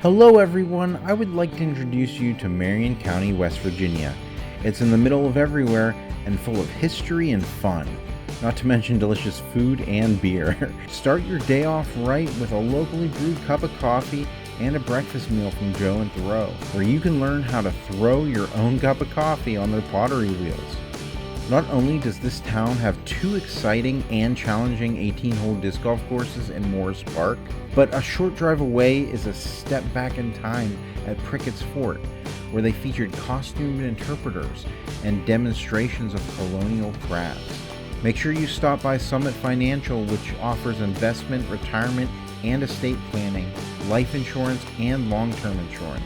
Hello everyone, I would like to introduce you to Marion County, West Virginia. It's in the middle of everywhere and full of history and fun, not to mention delicious food and beer. Start your day off right with a locally brewed cup of coffee and a breakfast meal from Joe and Crowe, where you can learn how to throw your own cup of coffee on their pottery wheels. Not only does this town have 2 exciting and challenging 18-hole disc golf courses in Morris Park, but a short drive away is a step back in time at Prickett's Fort, where they featured costumed interpreters and demonstrations of colonial crafts. Make sure you stop by Summit Financial, which offers investment, retirement, and estate planning, life insurance, and long-term insurance.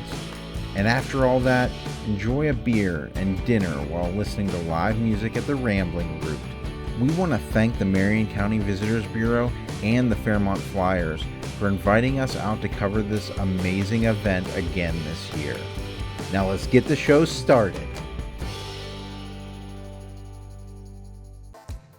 And after all that, enjoy a beer and dinner while listening to live music at the Rambling Root. We want to thank the Marion County Visitors Bureau and the Fairmont Flyers for inviting us out to cover this amazing event again this year. Now let's get the show started.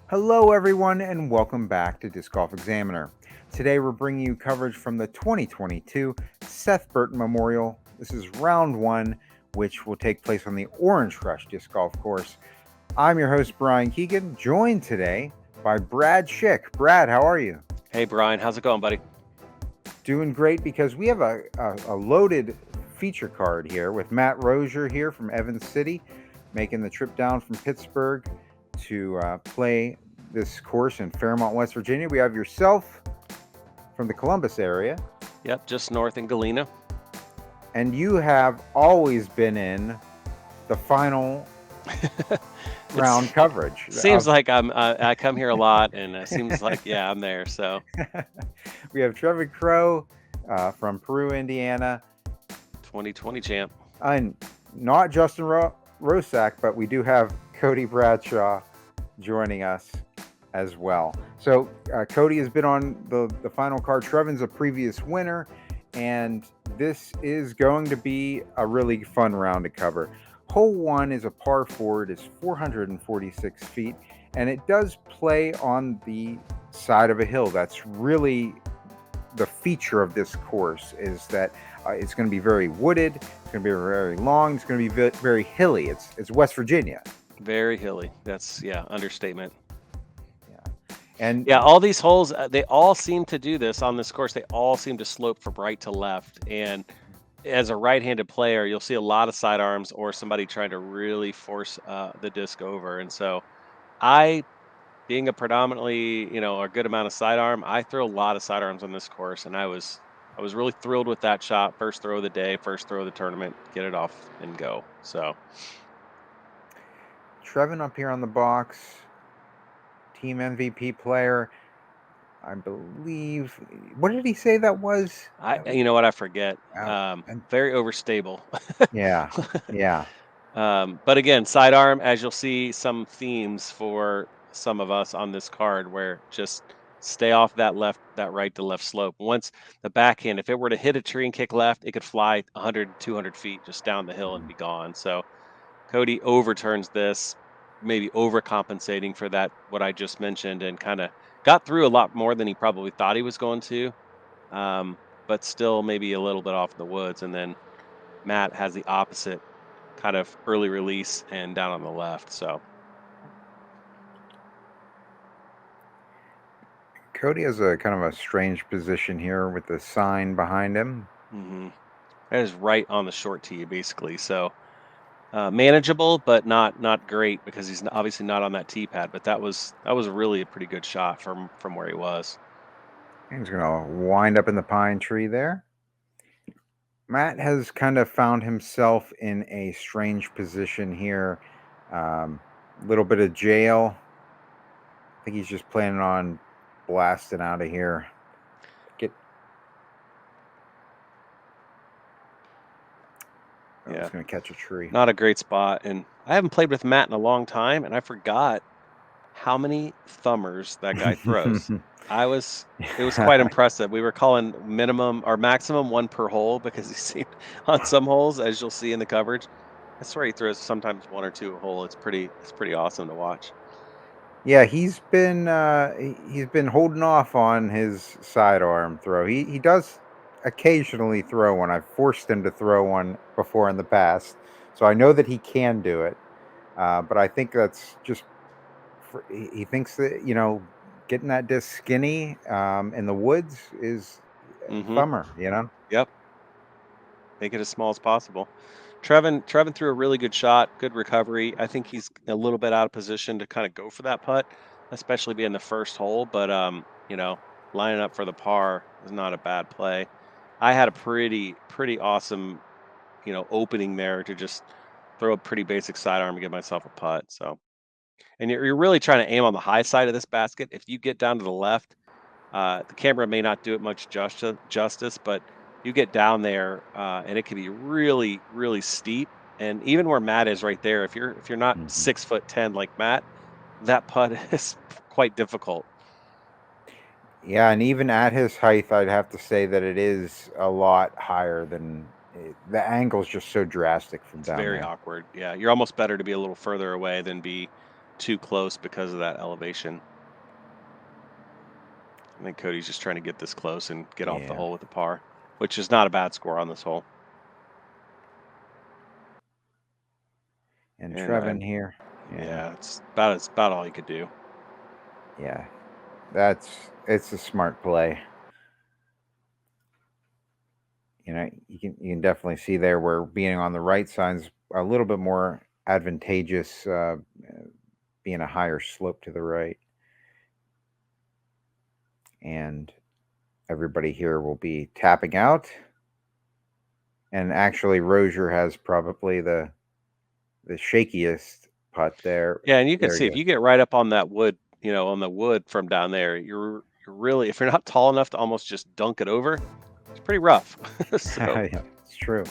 Hello everyone and welcome back to Disc Golf Examiner. Today we're bringing you coverage from the 2022 Seth Burton Memorial. This is round 1, which will take place on the Orange Crush Disc Golf Course. I'm your host, Brian Keegan, joined today by Brad Schick. Brad, how are you? Hey, Brian. How's it going, buddy? Doing great, because we have a loaded feature card here with Matt Rosier here from Evans City, making the trip down from Pittsburgh to play this course in Fairmont, West Virginia. We have yourself from the Columbus area. Yep, just north in Galena. And you have always been in the final round coverage. Seems like I come here a lot, and it seems like, yeah, I'm there. So we have Trevon Crowe from Peru, Indiana. 2020 champ. And not Justin Rosak, but we do have Cody Bradshaw joining us as well. So Cody has been on the final card. Trevon's a previous winner, and this is going to be a really fun round to cover. Hole 1 is a par 4. It is 446 feet, and it does play on the side of a hill. That's really the feature of this course, is that it's going to be very wooded, it's going to be very long, it's going to be very hilly. It's West Virginia. Very hilly. That's, yeah, understatement. And yeah, all these holes, they all seem to do this on this course. They all seem to slope from right to left. And as a right-handed player, you'll see a lot of sidearms or somebody trying to really force the disc over. And so being a predominantly, a good amount of sidearm, I throw a lot of sidearms on this course. And I was really thrilled with that shot. First throw of the day, first throw of the tournament, get it off and go. So Trevon up here on the box. Team MVP player, I believe. What did he say that was? You know what? I forget. Very overstable. Yeah. But again, sidearm, as you'll see, some themes for some of us on this card, where just stay off that right to left slope. Once the backhand, if it were to hit a tree and kick left, it could fly 100, 200 feet just down the hill and be gone. So Cody overturns this, maybe overcompensating for that, what I just mentioned, and kind of got through a lot more than he probably thought he was going to, but still maybe a little bit off in the woods. And then Matt has the opposite kind of early release and down on the left. So Cody has a kind of a strange position here with the sign behind him. Mm-hmm. That is right on the short tee, basically. So manageable, but not great, because he's obviously not on that tee pad. But that was really a pretty good shot from where he was. He's going to wind up in the pine tree there. Matt has kind of found himself in a strange position here. Little bit of jail. I think he's just planning on blasting out of here. Yeah, it's going to catch a tree. Not a great spot. And I haven't played with Matt in a long time, and I forgot how many thumbers that guy throws. It was quite impressive. We were calling minimum or maximum 1 per hole, because he seemed on some holes, as you'll see in the coverage, I swear he throws sometimes 1 or 2 a hole. It's pretty awesome to watch. Yeah, he's been holding off on his sidearm throw. He does occasionally throw one. I've forced him to throw one before in the past, so I know that he can do it. But I think that's just he thinks that getting that disc skinny in the woods is Mhm. thumber. Yep. Make it as small as possible. Trevon threw a really good shot, good recovery. I think he's a little bit out of position to kind of go for that putt, especially being the first hole. But lining up for the par is not a bad play. I had a pretty awesome, opening there to just throw a pretty basic sidearm and get myself a putt. So, and you're really trying to aim on the high side of this basket. If you get down to the left, the camera may not do it much justice, but you get down there, and it can be really, really steep. And even where Matt is right there, if you're not Mhm. 6'10" like Matt, that putt is quite difficult. Yeah, and even at his height, I'd have to say that it is a lot higher than the angle's just so drastic from It's down very there. awkward. Yeah, you're almost better to be a little further away than be too close because of that elevation. I think Cody's just trying to get this close and get off the Yeah, hole with the par, which is not a bad score on this hole. and And Trevin here. Yeah, yeah, it's about all you could do. yeah, it's a smart play. You can definitely see there where being on the right side's a little bit more advantageous, being a higher slope to the right, and everybody here will be tapping out. And actually, Rosier has probably the shakiest putt there. Yeah, and you can There see you if go. you get right up on that wood, on the wood from down there, you're really if you're not tall enough to almost just dunk it over, it's pretty rough. So Yeah, it's true.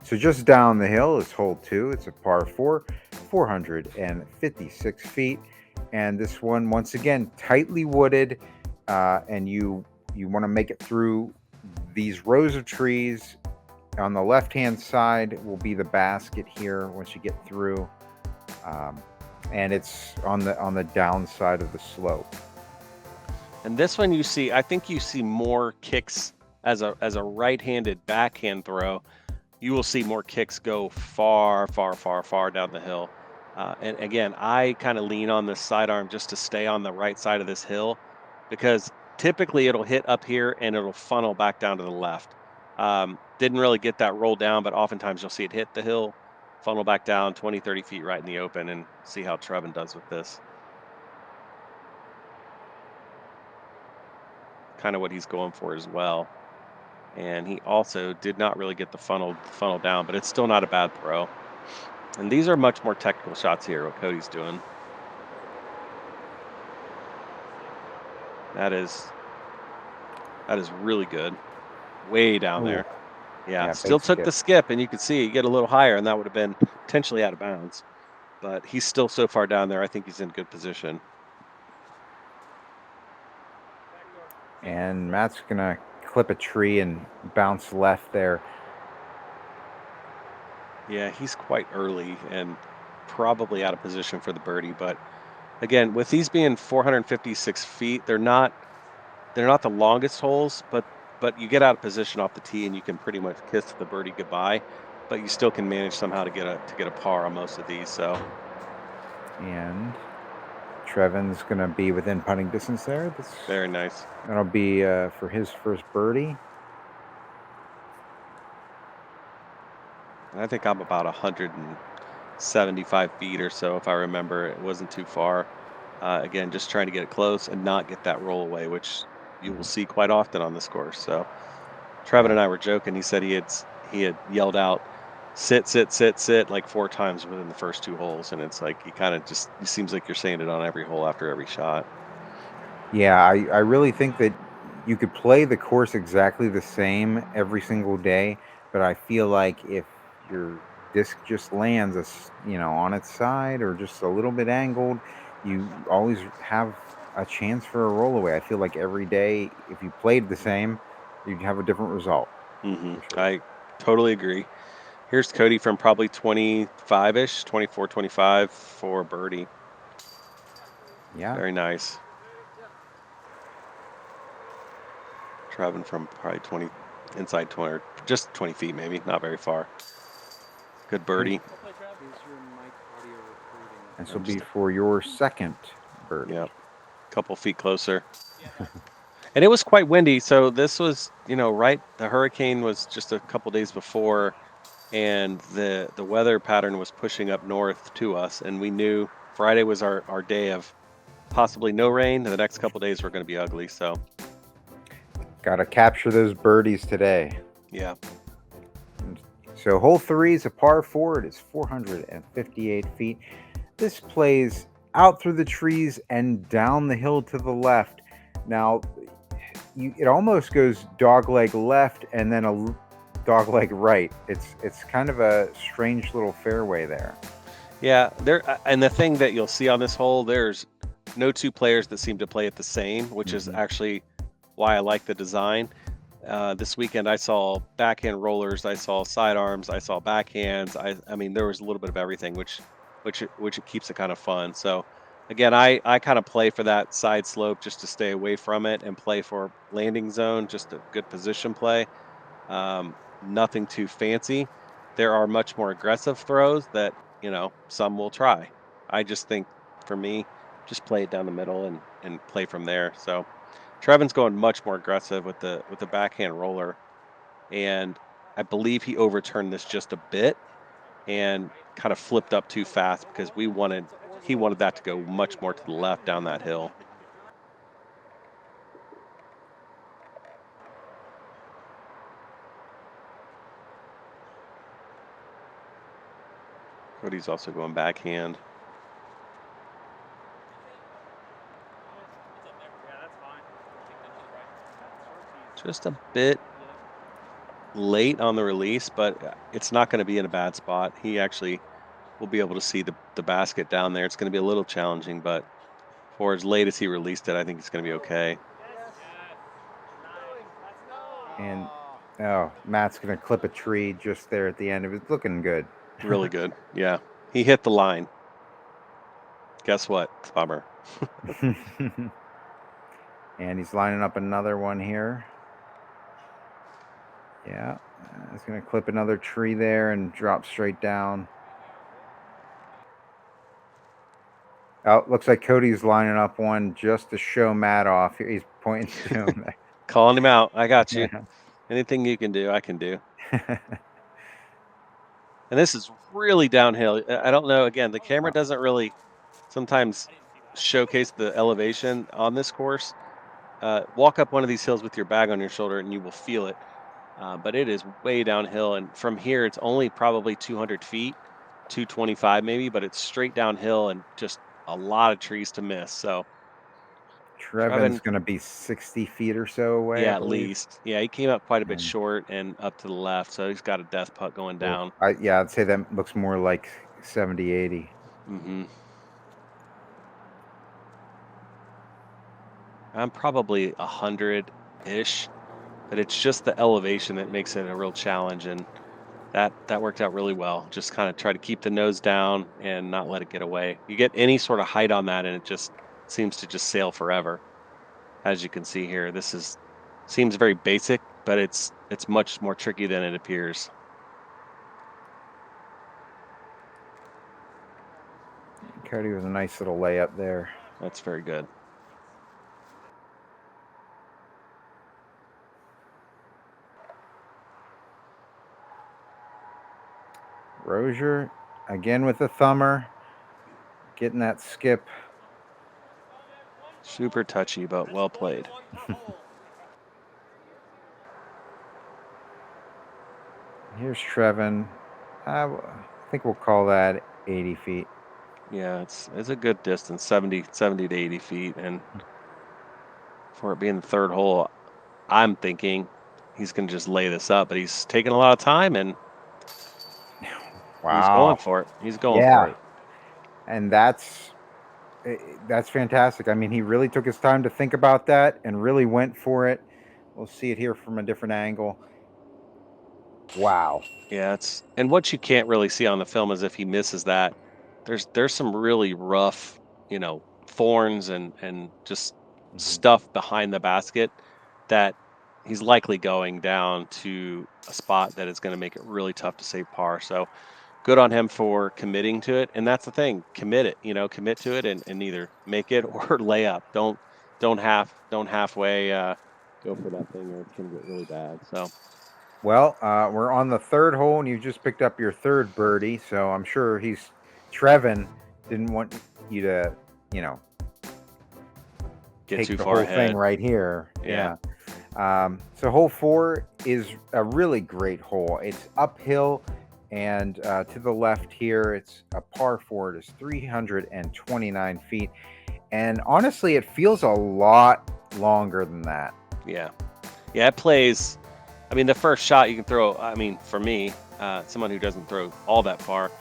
So just down the hill is hole two. It's a par four, 456 feet, and this one once again tightly wooded, and you want to make it through these rows of trees. On the left hand side will be the basket here once you get through, um, and it's on the downside of the slope. and this one I think you see more kicks as a right-handed backhand throw. You will see more kicks go far, far, far, far down the hill. And again, I kind of lean on this sidearm just to stay on the right side of this hill because typically it'll hit up here and it'll funnel back down to the left. Didn't really get that roll down, but oftentimes you'll see it hit the hill, funnel back down 20, 30 feet right in the open and see how Trevin does with this. Kind of what he's going for as well. And he also did not really get the funnel down, but it's still not a bad throw. And these are much more technical shots here, what Cody's doing. That is really good. Way down Ooh, there. Yeah, yeah, still big took skip. the skip, and you could see you get a little higher, and that would have been potentially out of bounds. But he's still so far down there. I think he's in good position. And Matt's gonna clip a tree and bounce left there. Yeah, he's quite early and probably out of position for the birdie. But again, with these being 456 feet, they're not the longest holes, but you get out of position off the tee and you can pretty much kiss the birdie goodbye, but you still can manage somehow to get a par on most of these. So And Trevin's gonna be within putting distance there. very nice. That'll be for his first birdie. And I think I'm about 175 feet or so, if I remember. It wasn't too far. Again, just trying to get it close and not get that roll away, which you will see quite often on this course. So Trevin Yeah. and I were joking. He said he had yelled out, "Sit, sit, sit, sit," like 4 times within the first 2 holes, and it's like he seems like you're saying it on every hole after every shot. Yeah, I really think that you could play the course exactly the same every single day, but I feel like if your disc just lands on its side or just a little bit angled, you always have a chance for a rollaway. I feel like every day, if you played the same, you'd have a different result for sure. I totally agree. Here's Cody from probably 25-ish, 24, 25 for birdie. Yeah. Very nice. Trevon from probably 20, inside 20, or just 20 feet maybe, not very far. Good birdie. This will be for your second birdie. Yep. Couple feet closer. And it was quite windy, so this was, right, the hurricane was just a couple days before, and the weather pattern was pushing up north to us, and we knew Friday was our day of possibly no rain, and the next couple days were going to be ugly, so. Got to capture those birdies today. Yeah. So hole 3 is a par 4. It is 458 feet. This plays out through the trees and down the hill to the left. Now, it almost goes dogleg left and then a dogleg right. It's kind of a strange little fairway there. Yeah, and the thing that you'll see on this hole, there's no two players that seem to play it the same, which is actually why I like the design. This weekend I saw backhand rollers, I saw sidearms, I saw backhands. I mean, there was a little bit of everything, which it keeps it kind of fun. So again, I kind of play for that side slope just to stay away from it and play for landing zone, just a good position play. Nothing too fancy. There are much more aggressive throws that, some will try. I just think for me, just play it down the middle and play from there. So Trevon's going much more aggressive with the backhand roller, and I believe he overturned this just a bit and kind of flipped up too fast because he wanted that to go much more to the left down that hill. Cody's also going backhand. Just a bit late on the release, but it's not going to be in a bad spot. He actually will be able to see the basket down there. It's going to be a little challenging, but for as late as he released it, I think it's going to be okay. And Matt's going to clip a tree just there at the end of it. Looking good. Really good. Yeah. He hit the line. Guess what? It's a bummer. And he's lining up another one here. Yeah. He's going to clip another tree there and drop straight down. Oh, looks like Cody's lining up one just to show Matt off. He's pointing to him. Calling him out. I got you. Yeah. Anything you can do, I can do. And this is really downhill. I don't know. Again, the camera doesn't really sometimes showcase the elevation on this course. Walk up one of these hills with your bag on your shoulder and you will feel it. But it is way downhill. And from here, it's only probably 200 feet, 225 maybe, but it's straight downhill and just a lot of trees to miss. So Trevon's going to be 60 feet or so away. Yeah, at least. Yeah, he came up quite a bit short and up to the left, so he's got a death putt going down. I'd say that looks more like 70, 80. Mm-hmm. I'm probably 100-ish, but it's just the elevation that makes it a real challenge, and that worked out really well. Just kind of try to keep the nose down and not let it get away. You get any sort of height on that, and it just seems to just sail forever. As you can see here, this seems very basic, but it's much more tricky than it appears. Cody with a nice little layup there. That's very good. Rosier again with the thumber, getting that skip. Super touchy, but well played. Here's Trevon. I think we'll call that 80 feet. Yeah, it's a good distance, 70 to 80 feet. And for it being the third hole, I'm thinking he's going to just lay this up. But he's taking a lot of time, and he's going for it. He's going for it. And that's fantastic. I mean, he really took his time to think about that and really went for it. We'll see it here from a different angle. Wow. Yeah, and what you can't really see on the film is if he misses that, there's some really rough, thorns and just stuff behind the basket that he's likely going down to a spot that is going to make it really tough to save par. So good on him for committing to it. And that's the thing, commit it, commit to it and either make it or lay up. Don't halfway go for that thing or it's gonna get really bad. So Well, we're on the third hole, and you just picked up your third birdie. So I'm sure Trevon didn't want you to, you know, get take too the far whole ahead. thing right here. Yeah. So hole 4 is a really great hole. It's uphill, and to the left here, it's a par 4. It is 329 feet, and honestly, it feels a lot longer than that. Yeah. Yeah, it plays. I mean, the first shot you can throw, for me, someone who doesn't throw all that far,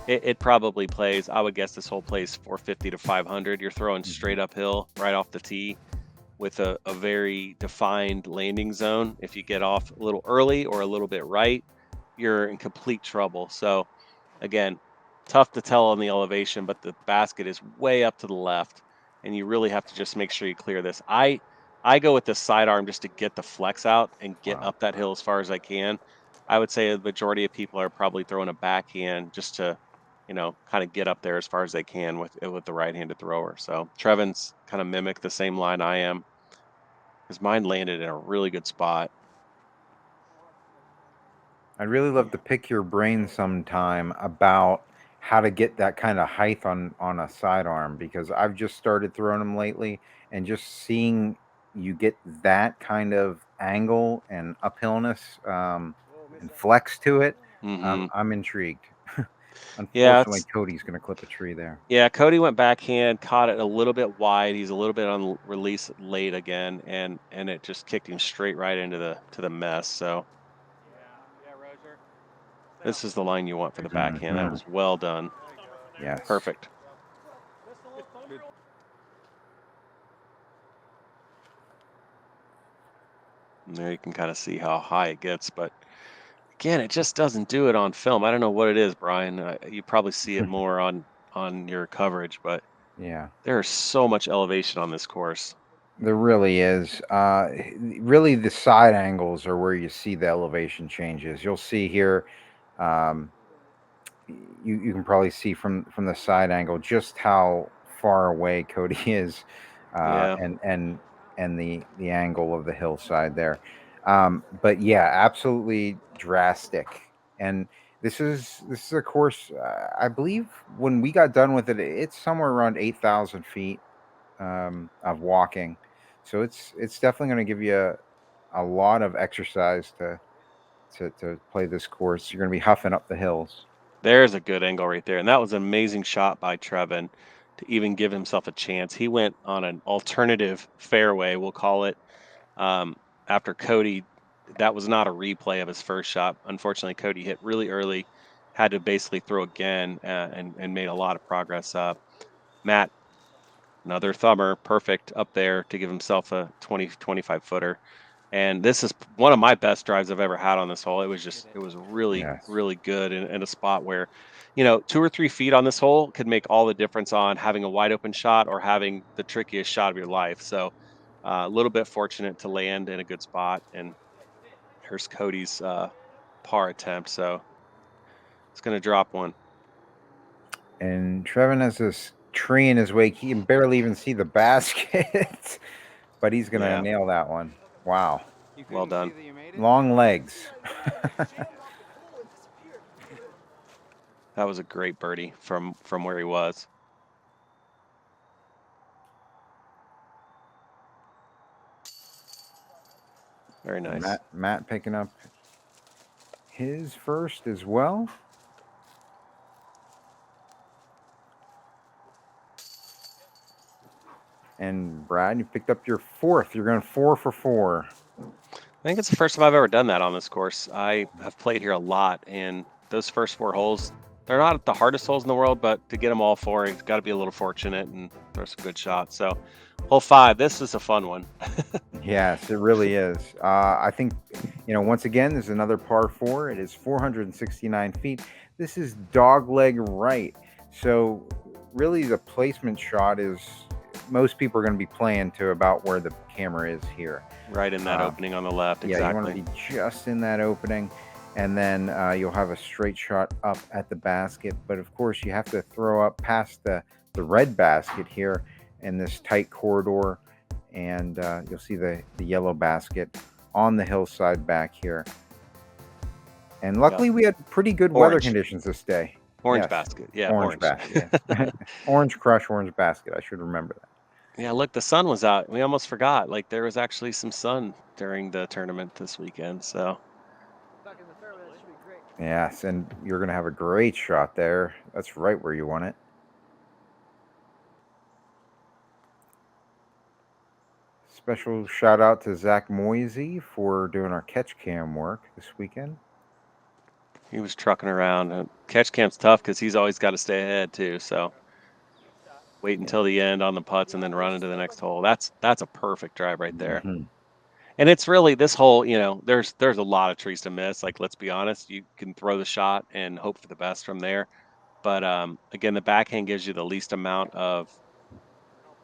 it probably plays, I would guess this hole plays 450 to 500. You're throwing straight uphill right off the tee with a very defined landing zone. If you get off a little early or a little bit right, you're in complete trouble. So, again, tough to tell on the elevation, but the basket is way up to the left, and you really have to just make sure you clear this. I go with the sidearm just to get the flex out and get Wow. up that hill as far as I can. I would say the majority of people are probably throwing a backhand just to, kind of get up there as far as they can with the right-handed thrower. So Trevon's kind of mimicked the same line I am. His mine landed in a really good spot. I'd really love to pick your brain sometime about how to get that kind of height on a sidearm, because I've just started throwing them lately, and just seeing you get that kind of angle and uphillness and flex to it, Mhm. I'm intrigued. Yeah, Unfortunately, Cody's going to clip a tree there. yeah, Cody went backhand, caught it a little bit wide. He's a little bit on release late again, and it just kicked him straight right into the mess. So this is the line you want for the backhand. That Mhm. was well done. Yes. Perfect. And there you can kind of see how high it gets, but again, it just doesn't do it on film. I don't know what it is, Brian. You probably see it more on your coverage, but Yeah. there's so much elevation on this course. There really is. Really, the side angles are where you see the elevation changes. You'll see here, um, you can probably see from the side angle just how far away Cody is, Yeah. and the angle of the hillside there. But yeah, absolutely drastic. And this is a course. I believe when we got done with it, it's somewhere around 8,000 feet of walking. So it's definitely going to give you a lot of exercise to play this course. You're going to be huffing up the hills. There's a good angle right there. And that was an amazing shot by Trevon to even give himself a chance. He went on an alternative fairway, we'll call it, um, after Cody. That was not a replay of his first shot. Unfortunately, Cody hit really early, had to basically throw again and made a lot of progress up. Matt, another thumber, perfect up there to give himself a 25 footer. And this is one of my best drives I've ever had on this hole. It was really, Yes. really good in a spot where, 2 or 3 feet on this hole could make all the difference on having a wide open shot or having the trickiest shot of your life. So a little bit fortunate to land in a good spot. And here's Cody's par attempt. So it's going to drop one. And Trevon has this tree in his wake. He can barely even see the basket, but he's going to Yeah. nail that one. Wow. Well done. Long legs. That was a great birdie from where he was. Very nice. Matt picking up his first as well. And Brad, you picked up your fourth. You're going 4 for 4. I think it's the first time I've ever done that on this course. I have played here a lot, and those first 4 holes, they're not the hardest holes in the world, but to get them all 4, you've got to be a little fortunate and throw some good shots. So, hole 5, this is a fun one. Yes, it really is. I think Once again, there's another par 4. It is 469 feet. This is dogleg right. So really the placement shot is, most people are going to be playing to about where the camera is here. Right in that opening on the left. Yeah, exactly. you want to be just in that opening. And then you'll have a straight shot up at the basket. But of course, you have to throw up past the red basket here in this tight corridor. And you'll see the yellow basket on the hillside back here. And luckily, we had pretty good weather conditions this day. Orange basket. Yeah, orange basket. Yeah. Orange crush, orange basket. I should remember that. Yeah, look, the sun was out. We almost forgot. Like, there was actually some sun during the tournament this weekend. So. Yes, and you're going to have a great shot there. That's right where you want it. Special shout out to Zack Moisey for doing our catch cam work this weekend. He was trucking around. Catch cam's tough because he's always got to stay ahead too. So wait until the end on the putts and then run into the next hole. That's a perfect drive right there. Mm-hmm. And it's really this hole. There's a lot of trees to miss. Like, let's be honest, you can throw the shot and hope for the best from there. But again, the backhand gives you the least amount of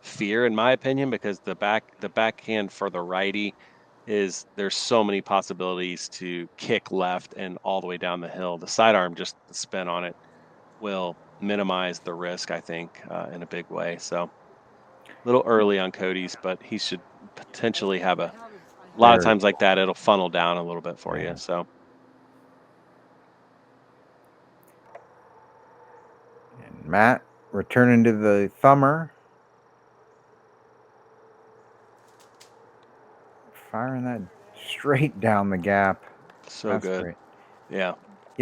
fear, in my opinion, because the backhand for the righty is, there's so many possibilities to kick left and all the way down the hill. The sidearm, just the spin on it, will minimize the risk, I think, in a big way. So a little early on Cody's, but he should potentially have a lot of times like that. It'll funnel down a little bit for you. So. And Matt returning to the thumber. Firing that straight down the gap. So That's good. Great. Yeah.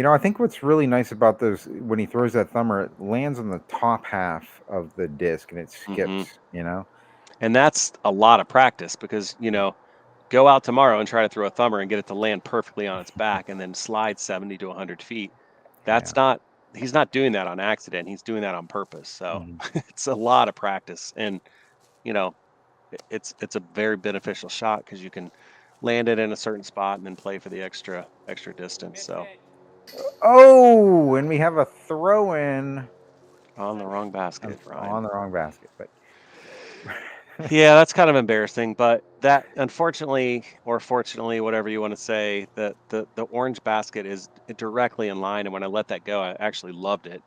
I think what's really nice about those, when he throws that thumber, it lands on the top half of the disc and it skips, And that's a lot of practice because, go out tomorrow and try to throw a thumber and get it to land perfectly on its back and then slide 70 to 100 feet. He's not doing that on accident. He's doing that on purpose. So it's a lot of practice. And, it's a very beneficial shot because you can land it in a certain spot and then play for the extra distance. So. Oh, and we have a throw in on the wrong basket. On the wrong basket, but yeah, that's kind of embarrassing. But that, unfortunately, or fortunately, whatever you want to say, the orange basket is directly in line. And when I let that go, I actually loved it.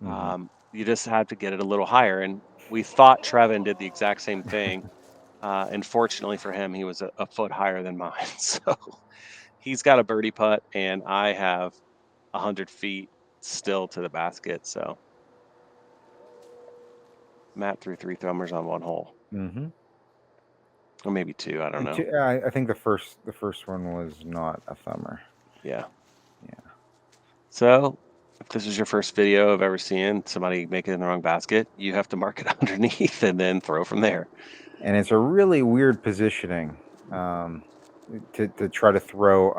You just had to get it a little higher, and we thought Trevon did the exact same thing. And fortunately for him, he was a foot higher than mine. So he's got a birdie putt, and I have 100 feet still to the basket. So Matt threw 3 thumbers on one hole. Or maybe 2. I don't know. I think the first one was not a thumber. Yeah. So if this is your first video of ever seeing somebody make it in the wrong basket, you have to mark it underneath and then throw from there. And it's a really weird positioning to try to throw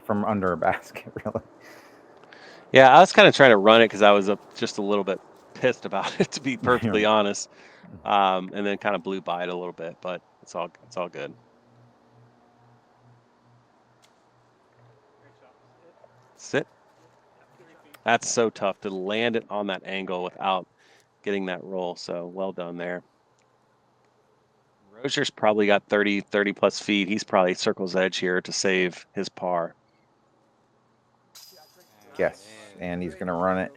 from under a basket, really. Yeah, I was kind of trying to run it because I was just a little bit pissed about it, to be perfectly honest. And then kind of blew by it a little bit, but it's all good. Sit. That's so tough to land it on that angle without getting that roll. So well done there. Rosier's probably got 30 plus feet. He's probably circle's edge here to save his par. Yes, and he's going to run it.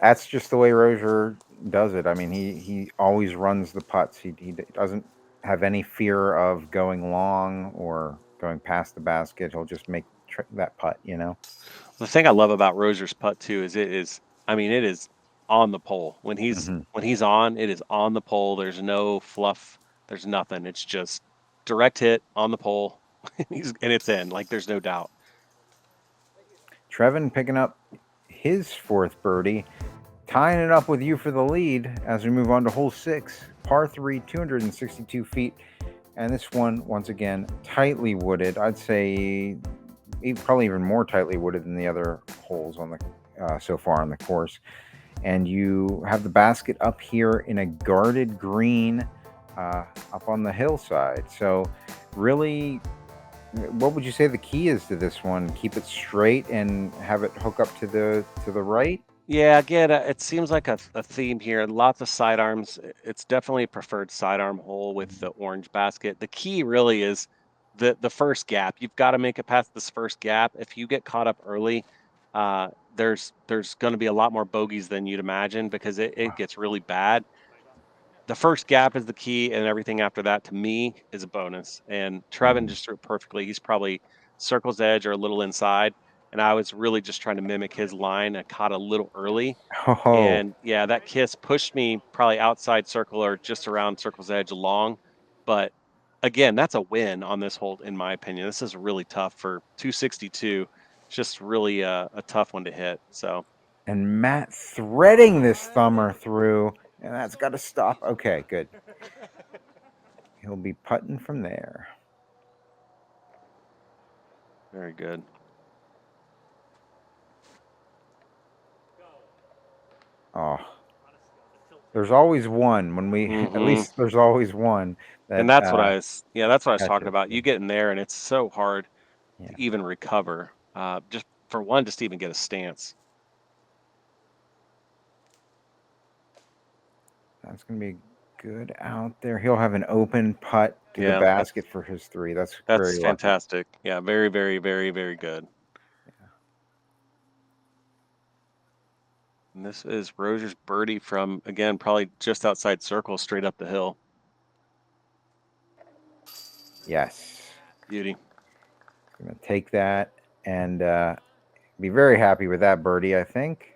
That's just the way Rosier does it. I mean, he always runs the putts. He doesn't have any fear of going long or going past the basket. He'll just make that putt, The thing I love about Rosier's putt too is it is on the pole. When he's on, it is on the pole. There's no fluff. There's nothing. It's just direct hit on the pole, and it's in. Like, there's no doubt. Trevon picking up his 4th birdie, tying it up with you for the lead as we move on to hole 6, par 3, 262 feet. And this one, once again, tightly wooded. I'd say probably even more tightly wooded than the other holes on the so far on the course. And you have the basket up here in a guarded green up on the hillside. So really what would you say the key is to this one? Keep it straight and have it hook up to the right? Yeah, again, it seems like a theme here. Lots of sidearms. It's definitely a preferred sidearm hole with the orange basket. The key really is the first gap. You've got to make it past this first gap. If you get caught up early, there's going to be a lot more bogeys than you'd imagine because it gets really bad. The first gap is the key, and everything after that to me is a bonus. And Trevon just threw it perfectly. He's probably circle's edge or a little inside, and I was really just trying to mimic his line. I caught a little early, Oh, and yeah, that kiss pushed me probably outside circle or just around circle's edge along. But again, that's a win on this hold, in my opinion. This is really tough for 262. It's just really a tough one to hit. So and Matt threading this thumber through, and that's got to stop. Okay, good. He'll be putting from there. very good. Oh, there's always one when we at least there's always one that, And that's what I was talking catches. about. You get in there and it's so hard Yeah. to even recover. Just for one, just to even get a stance. That's gonna be good out there. He'll have an open putt to the basket for his 3. That's very fantastic. lucky. Yeah, very, very, very, very good. Yeah. And this is Rosier's birdie from, again, probably just outside circle, straight up the hill. Yes. Beauty. Gonna take that and be very happy with that birdie, I think.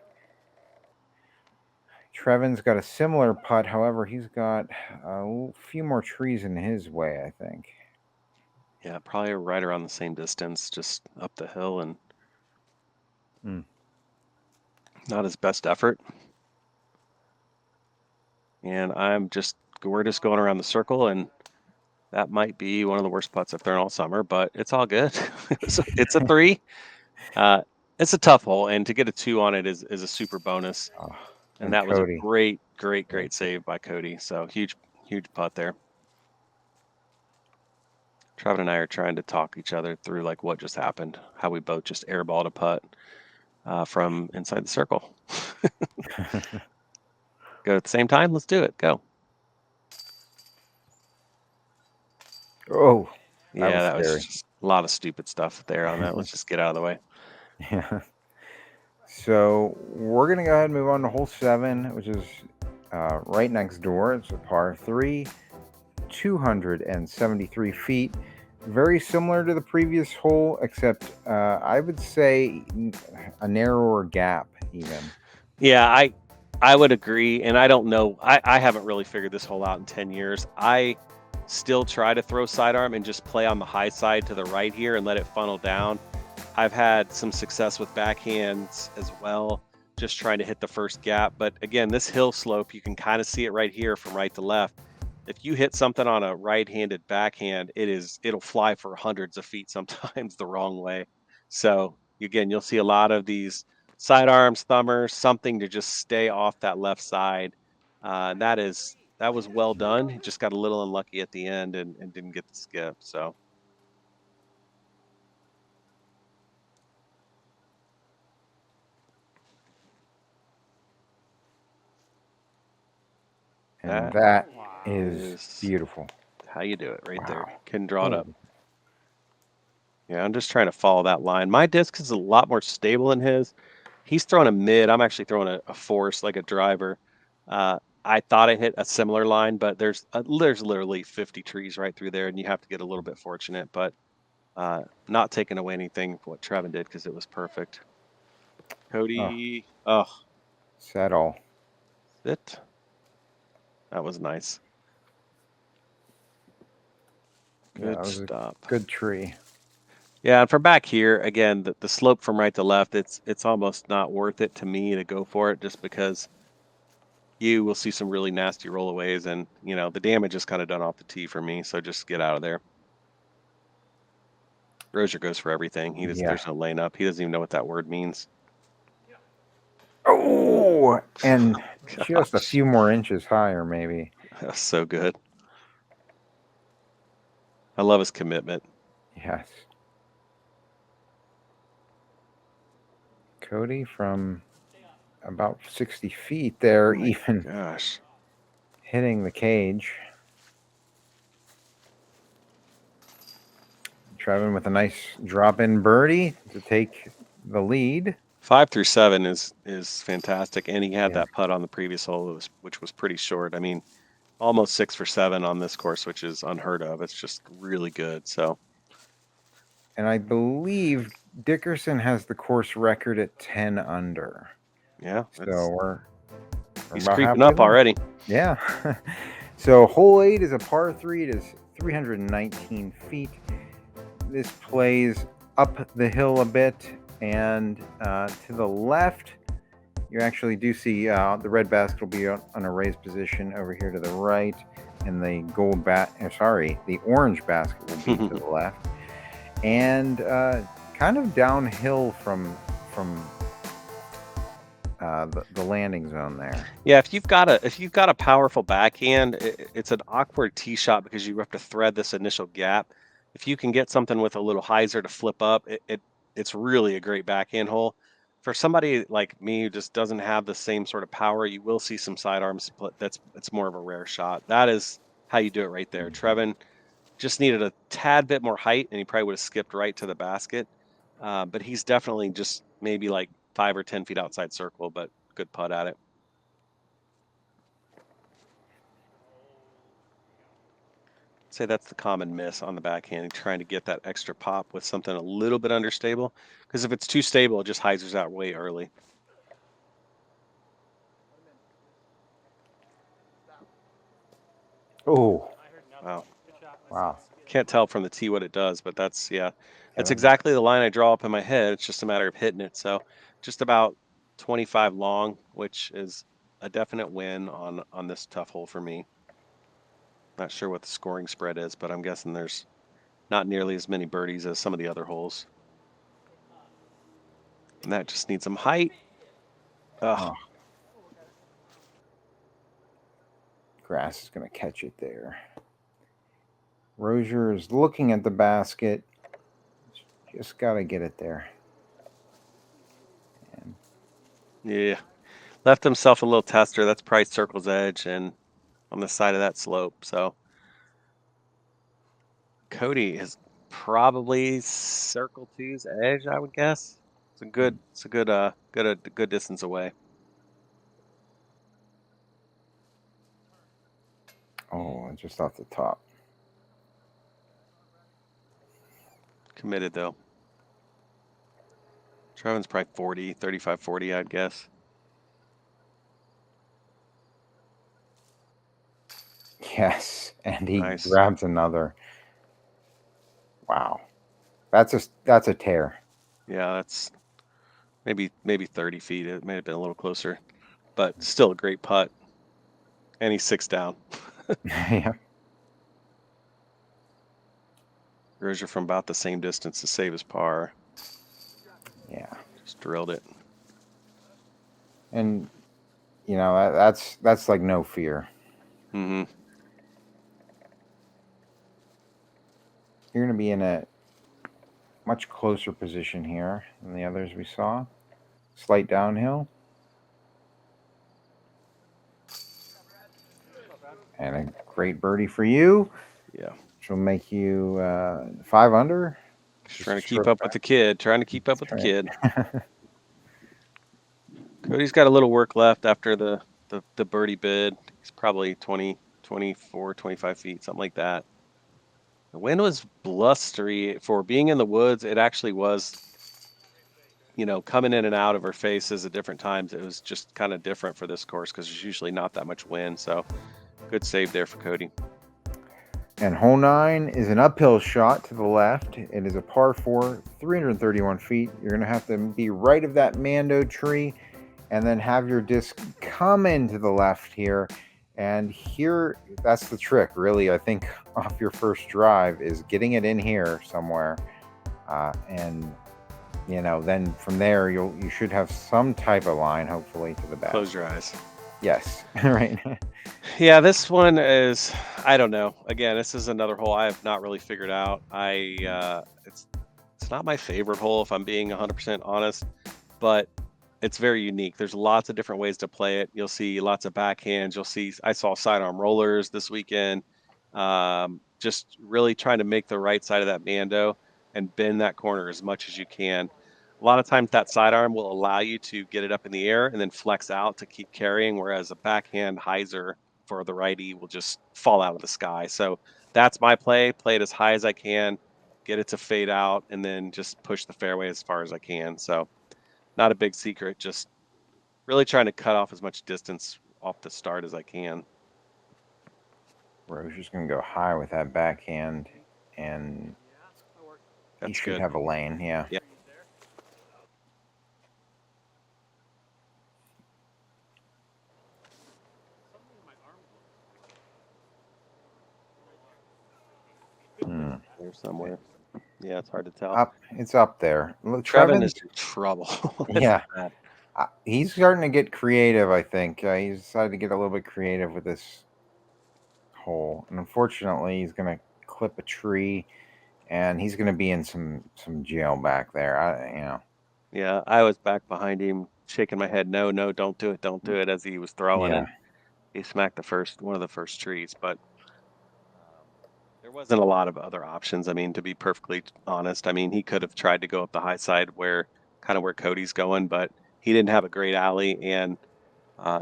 Trevon's got a similar putt, however, he's got a few more trees in his way, I think. Yeah, probably right around the same distance, just up the hill, and not his best effort. And we're just going around the circle, and that might be one of the worst putts I've thrown all summer, but it's all good. It's a 3. It's a tough hole, and to get a 2 on it is a super bonus. Oh, and that was Cody. a great save by Cody. So huge putt there. Trevon and I are trying to talk each other through like what just happened, how we both just airballed a putt from inside the circle. Go at the same time. Let's do it. Go. Oh, that was just a lot of stupid stuff there on that. Let's just get out of the way. Yeah. So we're going to go ahead and move on to hole 7, which is right next door. It's a par 3, 273 feet. Very similar to the previous hole, except I would say a narrower gap even. Yeah, I would agree. And I don't know. I haven't really figured this hole out in 10 years. I still try to throw sidearm and just play on the high side to the right here and let it funnel down. I've had some success with backhands as well, just trying to hit the first gap. But again, this hill slope, you can kind of see it right here from right to left. If you hit something on a right-handed backhand, it'll fly for hundreds of feet sometimes the wrong way. So again, you'll see a lot of these sidearms, thumbers, something to just stay off that left side. That was well done. He just got a little unlucky at the end and didn't get the skip. So. And that is beautiful. How you do it right there. Can draw it up. Yeah, I'm just trying to follow that line. My disc is a lot more stable than his. He's throwing a mid. I'm actually throwing a force like a driver. I thought I hit a similar line, but there's literally 50 trees right through there, and you have to get a little bit fortunate. But not taking away anything from what Trevon did because it was perfect. Cody, settle. Sit. That was nice. Good stop. Good tree. Yeah, and from back here, again, the slope from right to left, it's almost not worth it to me to go for it just because you will see some really nasty rollaways and, the damage is kind of done off the tee for me, so just get out of there. Rosier goes for everything. There's no lane up. He doesn't even know what that word means. Oh, and just a few more inches higher, maybe. That's so good. I love his commitment. Yes. Cody from about 60 feet there, Oh my even gosh. hitting the cage. Trevon with a nice drop-in birdie to take the lead. 5 through 7 is fantastic, and he had Yeah. that putt on the previous hole, which was pretty short. I mean, almost 6 for 7 on this course, which is unheard of. It's just really good. So, And I believe Dickerson has the course record at 10 under. yeah, So we're he's about creeping halfway up there. already. Yeah. So hole 8 is a par 3. It is 319 feet. This plays up the hill a bit, and to the left, you actually do see the red basket will be on a raised position over here to the right, and the the orange basket will be to the left, and kind of downhill from the landing zone there. Yeah, if you've got a powerful backhand, it's an awkward tee shot because you have to thread this initial gap. If you can get something with a little hyzer to flip up, it's really a great backhand hole. For somebody like me who just doesn't have the same sort of power, you will see some sidearm split. It's more of a rare shot. That is how you do it right there. Trevon just needed a tad bit more height, and he probably would have skipped right to the basket. But he's definitely just maybe like 5 or 10 feet outside circle, but good putt at it. Say that's the common miss on the backhand, trying to get that extra pop with something a little bit understable. Because if it's too stable, it just hyzers out way early. Oh, Wow. Can't tell from the tee what it does, but that's Kevin. exactly the line I draw up in my head. It's just a matter of hitting it. So just about 25 long, which is a definite win on this tough hole for me. Not sure what the scoring spread is, but I'm guessing there's not nearly as many birdies as some of the other holes. And that just needs some height. Oh. Grass is going to catch it there. Rosier is looking at the basket. Just got to get it there. And yeah. Left himself a little tester. That's probably circle's edge and on the side of that slope. So Cody is probably circle two's edge, I would guess. It's a good distance away. oh, just off the top. Committed though. Trevon's probably 35, 40, I'd guess. Yes, and he Nice. grabs another. Wow, that's a tear. Yeah, that's maybe 30 feet. It may have been a little closer, but still a great putt. And he's 6 down. Yeah. Rosier from about the same distance to save his par. Yeah. Just drilled it. And that's like no fear. Mm-hmm. You're going to be in a much closer position here than the others we saw. Slight downhill. And a great birdie for you. Yeah. Which will make you 5 under. Just trying to keep up with the kid. That's kid. Cody's got a little work left after the birdie bid. He's probably 20, 24, 25 feet, something like that. The wind was blustery for being in the woods. It actually was, coming in and out of our faces at different times. It was just kind of different for this course because there's usually not that much wind. So good save there for Cody. And hole 9 is an uphill shot to the left. It is a par 4, 331 feet. You're going to have to be right of that Mando tree and then have your disc come into the left here. And here, that's the trick, really, I think, off your first drive is getting it in here somewhere. And, then from there, you should have some type of line, hopefully, to the back. Close your eyes. Yes, right. Yeah, this one is, I don't know. Again, this is another hole I have not really figured out. It's not my favorite hole, if I'm being 100% honest, but it's very unique. There's lots of different ways to play it. You'll see lots of backhands. I saw sidearm rollers this weekend. Just really trying to make the right side of that bando and bend that corner as much as you can. A lot of times that sidearm will allow you to get it up in the air and then flex out to keep carrying, whereas a backhand hyzer for the righty will just fall out of the sky. So that's my play. Play it as high as I can, get it to fade out, and then just push the fairway as far as I can. So not a big secret, just really trying to cut off as much distance off the start as I can. Rosier's going to go high with that backhand, and he That's should good. have a lane. Yeah. Yeah. There somewhere. Yeah, it's hard to tell. It's up there. Look, Trevon is in trouble. Yeah. He's starting to get creative, I think. He's decided to get a little bit creative with this hole. And unfortunately, he's going to clip a tree, and he's going to be in some jail back there. Yeah, I was back behind him, shaking my head, no, don't do it, as he was throwing, and he smacked one of the first trees. But there wasn't a lot of other options. I mean, to be perfectly honest, I mean, he could have tried to go up the high side where Cody's going, but he didn't have a great alley, and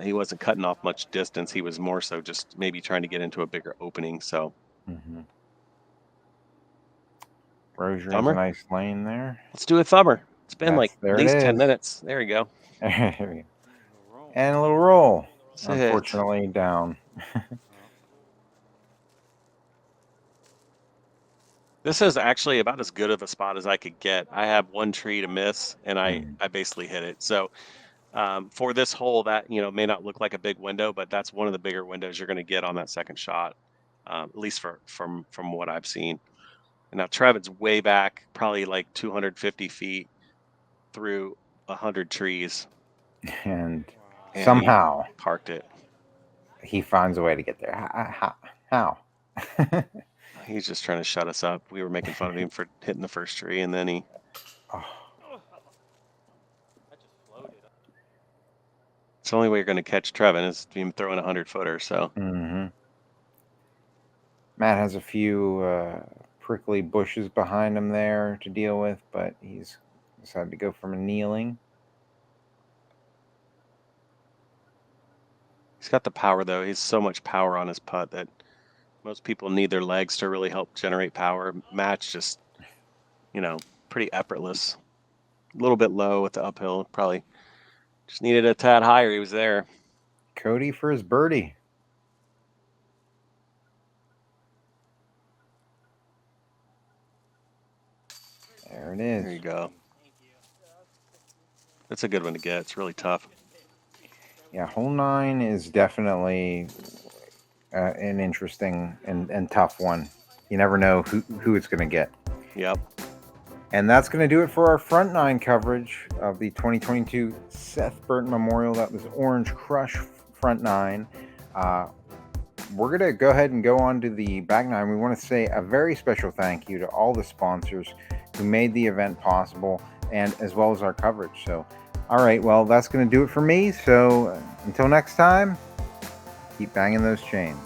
he wasn't cutting off much distance. He was more so just maybe trying to get into a bigger opening. So, Rosier has a nice lane there. Let's do a thumber. It's been like at least 10 minutes. There we go. And a little roll. Sit. Unfortunately, down. This is actually about as good of a spot as I could get. I have one tree to miss, and I basically hit it. So for this hole, that may not look like a big window, but that's one of the bigger windows you're going to get on that second shot, at least from what I've seen. And now Trevon's way back, probably like 250 feet through 100 trees, and somehow he parked it. He finds a way to get there. How? He's just trying to shut us up. We were making fun of him for hitting the first tree, and then he. It's the only way you're going to catch Trevon is him throwing 100-footer. So. Matt has a few prickly bushes behind him there to deal with, but he's decided to go from a kneeling. He's got the power, though. He's so much power on his putt that most people need their legs to really help generate power. Matt's just, pretty effortless. A little bit low with the uphill. Probably just needed a tad higher. He was there. Cody for his birdie. There it is. There you go. That's a good one to get. It's really tough. Yeah, hole 9 is definitely an interesting and tough one. You never know who it's going to get. Yep. And that's going to do it for our front 9 coverage of the 2022 Seth Burton Memorial. That was Orange Crush front 9. We're going to go ahead and go on to the back 9. We want to say a very special thank you to all the sponsors who made the event possible, and as well as our coverage. So, all right, well, that's going to do it for me. So until next time, keep banging those chains.